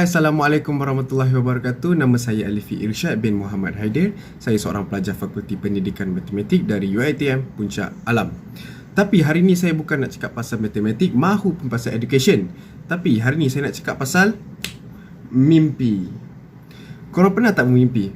Hai, Assalamualaikum warahmatullahi wabarakatuh. Nama saya Alifi Irsyad bin Muhammad Haidir. Saya seorang pelajar Fakulti Pendidikan Matematik dari UiTM Puncak Alam. Tapi hari ni saya bukan nak cakap pasal matematik mahupun pasal education. Tapi hari ni saya nak cakap pasal mimpi. Korang pernah tak bermimpi?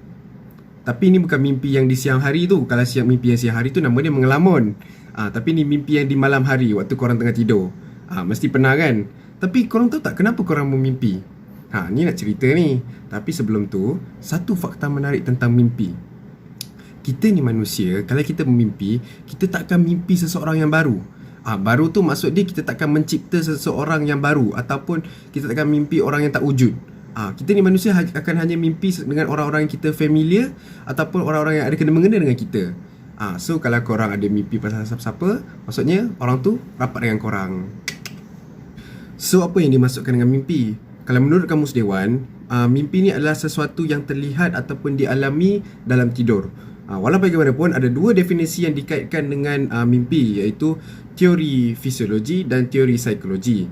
Tapi ni bukan mimpi yang di siang hari tu. Kalau mimpi yang siang hari tu nama dia mengelamun. Tapi ni mimpi yang di malam hari waktu korang tengah tidur. Mesti pernah kan? Tapi korang tahu tak kenapa korang bermimpi? Ni nak cerita ni. Tapi sebelum tu, satu fakta menarik tentang mimpi. Kita ni manusia, kalau kita bermimpi, kita takkan mimpi seseorang yang baru. Baru tu maksud dia kita takkan mencipta seseorang yang baru, ataupun kita takkan mimpi orang yang tak wujud. Kita ni manusia akan hanya mimpi dengan orang-orang yang kita familiar, ataupun orang-orang yang ada kena-mengena dengan kita. So kalau korang ada mimpi pasal siapa-siapa, maksudnya orang tu rapat dengan korang. So apa yang dimasukkan dengan mimpi? Kalau menurut Kamus Dewan, mimpi ni adalah sesuatu yang terlihat ataupun dialami dalam tidur. Walau bagaimanapun, ada dua definisi yang dikaitkan dengan mimpi, iaitu teori fisiologi dan teori psikologi.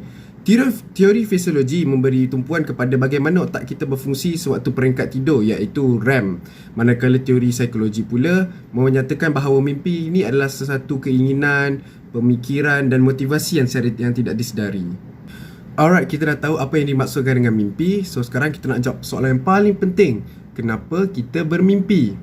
Teori fisiologi memberi tumpuan kepada bagaimana otak kita berfungsi sewaktu peringkat tidur, iaitu REM. Manakala teori psikologi pula menyatakan bahawa mimpi ini adalah sesuatu keinginan, pemikiran dan motivasi yang tidak disedari. Alright, kita dah tahu apa yang dimaksudkan dengan mimpi. So sekarang kita nak jawab soalan yang paling penting. Kenapa kita bermimpi?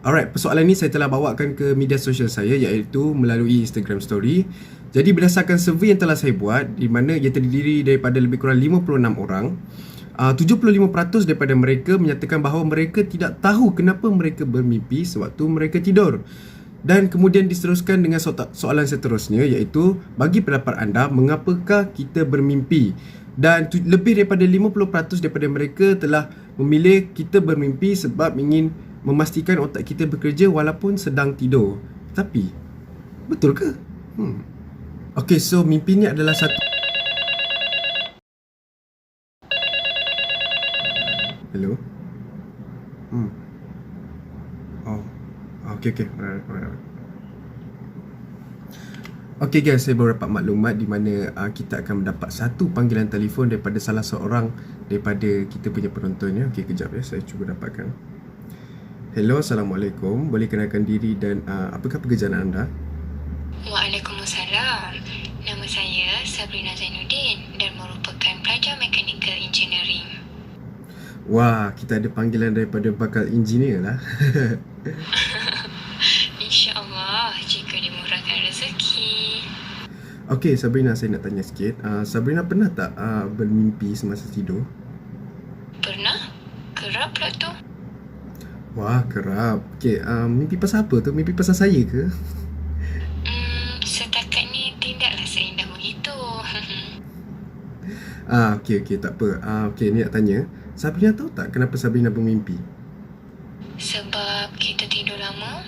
Alright, persoalan ni saya telah bawakan ke media sosial saya, iaitu melalui Instagram story. Jadi berdasarkan survey yang telah saya buat, di mana ia terdiri daripada lebih kurang 56 orang, 75% daripada mereka menyatakan bahawa mereka tidak tahu kenapa mereka bermimpi sewaktu mereka tidur. Dan kemudian diteruskan dengan soalan seterusnya, iaitu bagi pendapat anda, mengapakah kita bermimpi? Dan lebih daripada 50% daripada mereka telah memilih kita bermimpi sebab ingin memastikan otak kita bekerja walaupun sedang tidur. Tapi, betul ke? Okay, so mimpi ni adalah satu... Hello? Okay. Okay guys, saya baru dapat maklumat di mana kita akan mendapat satu panggilan telefon daripada salah seorang daripada kita punya penonton ya. Okay, kejap ya, saya cuba dapatkan. Hello, Assalamualaikum. Boleh kenalkan diri dan apakah pekerjaan anda? Waalaikumsalam. Nama saya Sabrina Zainuddin dan merupakan pelajar Mechanical Engineering. Wah, kita ada panggilan daripada bakal engineer lah. InsyaAllah jika dimurahkan rezeki. Okay, Sabrina, saya nak tanya sikit. Sabrina pernah tak bermimpi semasa tidur? Pernah? Kerap pula tu. Wah, kerap. Okay, mimpi pasal apa tu? Mimpi pasal saya ke? Setakat ni tidaklah seindah begitu. Okay, tak apa. Okay, ni nak tanya. Sabrina tahu tak kenapa Sabrina bermimpi? Sebab kita tidur lama?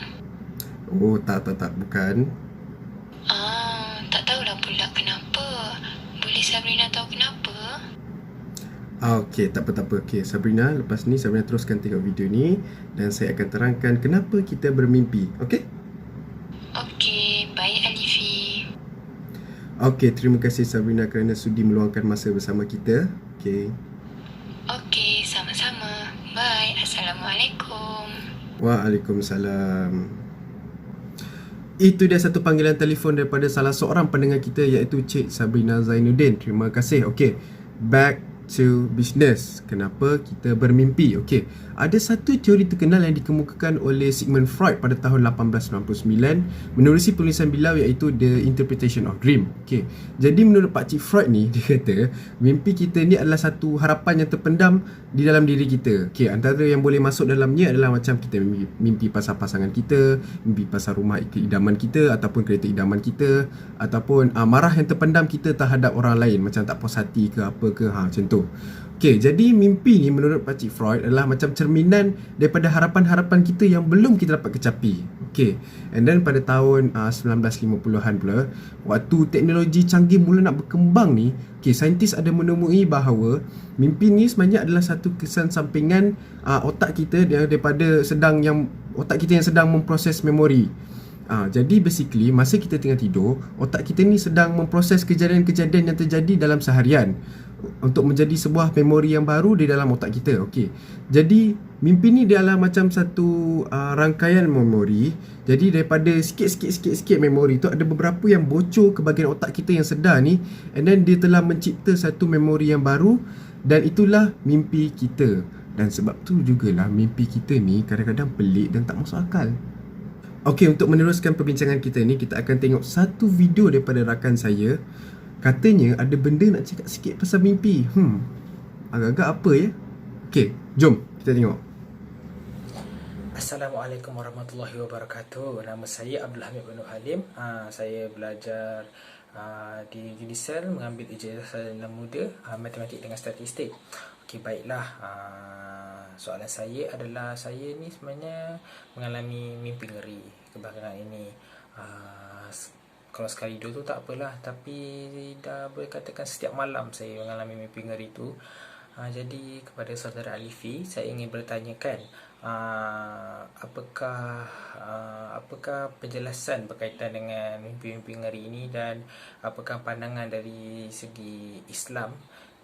Oh, tak, bukan. Tak tahulah pula kenapa. Boleh Sabrina tahu kenapa? Okay, tak apa. Okay, Sabrina, lepas ni Sabrina teruskan tengok video ni dan saya akan terangkan kenapa kita bermimpi. Okay? Okay, baik Alifi. Okay, terima kasih Sabrina kerana sudi meluangkan masa bersama kita. Okay. Okay, sama-sama. Bye. Assalamualaikum. Waalaikumsalam. Itu dia satu panggilan telefon daripada salah seorang pendengar kita, iaitu Cik Sabrina Zainuddin. Terima kasih. Okay, back to business. Kenapa kita bermimpi? Okay, ada satu teori terkenal yang dikemukakan oleh Sigmund Freud pada tahun 1899 menerusi penulisan beliau, iaitu The Interpretation of Dream. Okay, jadi menurut Pak Cik Freud ni, dia kata mimpi kita ni adalah satu harapan yang terpendam di dalam diri kita. Okay, antara yang boleh masuk dalamnya adalah macam kita mimpi pasal pasangan kita, mimpi pasal rumah idaman kita ataupun kereta idaman kita, ataupun marah yang terpendam kita terhadap orang lain, macam tak puas hati ke apa ke, macam tu. Okay, jadi mimpi ni menurut Pak Cik Freud adalah macam cerminan daripada harapan-harapan kita yang belum kita dapat kecapi. Okay, and then pada tahun 1950-an pula, waktu teknologi canggih mula nak berkembang ni, okay, saintis ada menemui bahawa mimpi ni sebenarnya adalah satu kesan sampingan otak kita daripada otak kita yang sedang memproses memori. Jadi basically masa kita tengah tidur, otak kita ni sedang memproses kejadian-kejadian yang terjadi dalam seharian. untuk menjadi sebuah memori yang baru di dalam otak kita. Okey. Jadi mimpi ni dia adalah macam satu rangkaian memori. Jadi daripada sikit memori tu ada beberapa yang bocor ke bahagian otak kita yang sedar ni, and then dia telah mencipta satu memori yang baru, dan itulah mimpi kita. Dan sebab tu jugalah mimpi kita ni kadang-kadang pelik dan tak masuk akal. Okey, untuk meneruskan perbincangan kita ni, kita akan tengok satu video daripada rakan saya. Katanya ada benda nak cakap sikit pasal mimpi. Agak-agak apa ya? Okey, jom kita tengok. Assalamualaikum warahmatullahi wabarakatuh. Nama saya Abdul Hamid bin Halim. Saya belajar di Unisel, mengambil ijazah sarjana muda matematik dengan statistik. Okey, baiklah. Soalan saya adalah, saya ni sebenarnya mengalami mimpi ngeri kebelakangan ini. Kalau sekali dua tu tak apalah, tapi dah boleh katakan setiap malam saya mengalami mimpi ngeri tu. Jadi kepada saudara Alifi, saya ingin bertanyakan, apakah penjelasan berkaitan dengan mimpi-mimpi ngeri ini, dan apakah pandangan dari segi Islam,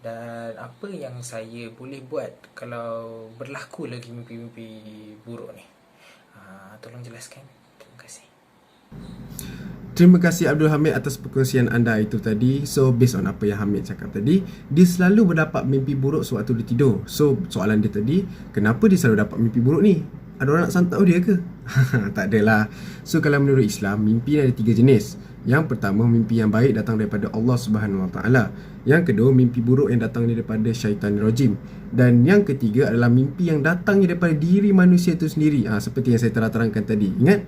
dan apa yang saya boleh buat kalau berlaku lagi mimpi-mimpi buruk ni. Tolong jelaskan. Terima kasih. Terima kasih Abdul Hamid atas perkongsian anda itu tadi. So based on apa yang Hamid cakap tadi, dia selalu berdapat mimpi buruk sewaktu dia tidur. So soalan dia tadi, kenapa dia selalu dapat mimpi buruk ni? Ada orang nak santau dia ke? Tak adalah. So kalau menurut Islam, mimpi ada 3 jenis. Yang pertama, mimpi yang baik datang daripada Allah Subhanahu Wa Taala. Yang kedua, mimpi buruk yang datang daripada syaitan rajim. Dan yang ketiga adalah mimpi yang datang daripada diri manusia itu sendiri. Seperti yang saya telah terangkan tadi. Ingat?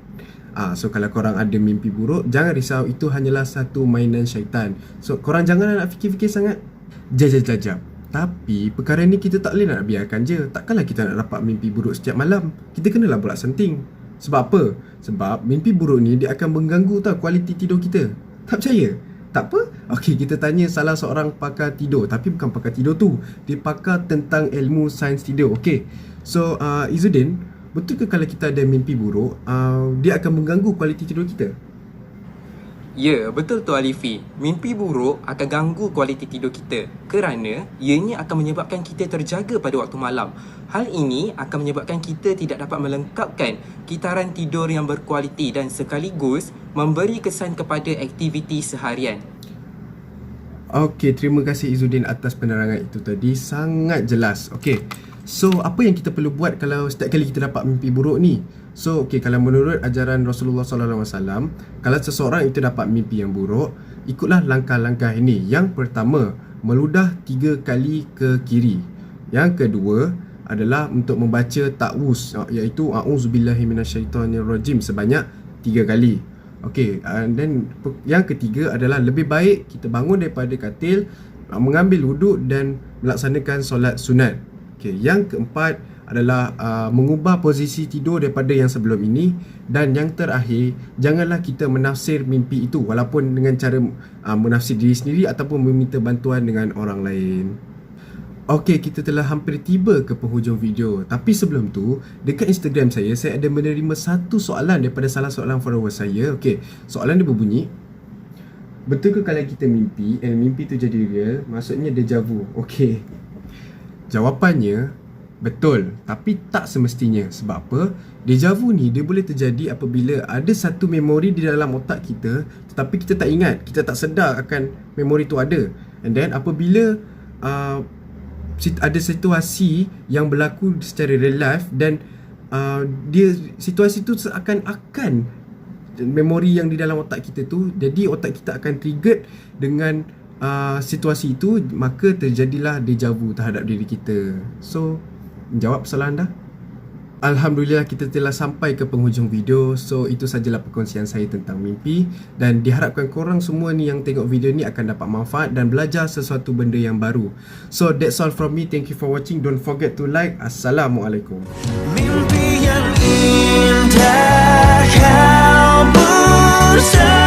So kalau korang ada mimpi buruk, jangan risau, itu hanyalah satu mainan syaitan. So korang janganlah nak fikir-fikir sangat. Jap. Tapi perkara ni kita tak boleh nak biarkan je. Takkanlah kita nak dapat mimpi buruk setiap malam. Kita kenalah borak senting. Sebab apa? Sebab mimpi buruk ni dia akan mengganggu tau kualiti tidur kita. Tak percaya? Tak apa? Okey, kita tanya salah seorang pakar tidur. Tapi bukan pakar tidur tu, dia pakar tentang ilmu sains tidur. Okey. So Izzuddin, betul ke kalau kita ada mimpi buruk, dia akan mengganggu kualiti tidur kita? Ya, betul tu Alifi. Mimpi buruk akan ganggu kualiti tidur kita kerana ianya akan menyebabkan kita terjaga pada waktu malam. Hal ini akan menyebabkan kita tidak dapat melengkapkan kitaran tidur yang berkualiti dan sekaligus memberi kesan kepada aktiviti seharian. Okey, terima kasih Izzuddin atas penerangan itu tadi. Sangat jelas. Okey. So, apa yang kita perlu buat kalau setiap kali kita dapat mimpi buruk ni? So, okey, kalau menurut ajaran Rasulullah SAW, kalau seseorang itu dapat mimpi yang buruk, ikutlah langkah-langkah ini. Yang pertama, meludah 3 kali ke kiri. Yang kedua adalah untuk membaca ta'wuz, iaitu a'udzubillahi minasyaitonirrajim sebanyak 3 kali. Okey, dan yang ketiga adalah lebih baik kita bangun daripada katil, mengambil wuduk dan melaksanakan solat sunat. Okey, yang keempat adalah mengubah posisi tidur daripada yang sebelum ini. Dan yang terakhir, janganlah kita menafsir mimpi itu walaupun dengan cara menafsir diri sendiri ataupun meminta bantuan dengan orang lain. Okey, kita telah hampir tiba ke penghujung video. Tapi sebelum tu, dekat Instagram saya ada menerima satu soalan daripada salah seorang follower saya. Okey, soalan dia berbunyi, betul ke kalau kita mimpi mimpi tu jadi real, maksudnya deja vu? Okey, jawapannya betul, tapi tak semestinya. Sebab apa? Deja vu ni dia boleh terjadi apabila ada satu memori di dalam otak kita, tetapi kita tak ingat, kita tak sedar akan memori tu ada. And then apabila ada situasi yang berlaku secara real life, dan situasi tu seakan-akan memori yang di dalam otak kita tu, jadi otak kita akan triggered dengan situasi itu, maka terjadilah deja vu terhadap diri kita. So, jawab soalan anda. Alhamdulillah, kita telah sampai ke penghujung video. So itu sajalah perkongsian saya tentang mimpi, dan diharapkan korang semua ni yang tengok video ni akan dapat manfaat dan belajar sesuatu benda yang baru. So that's all from me. Thank you for watching. Don't forget to like. Assalamualaikum. Mimpi yang indah kau bersama.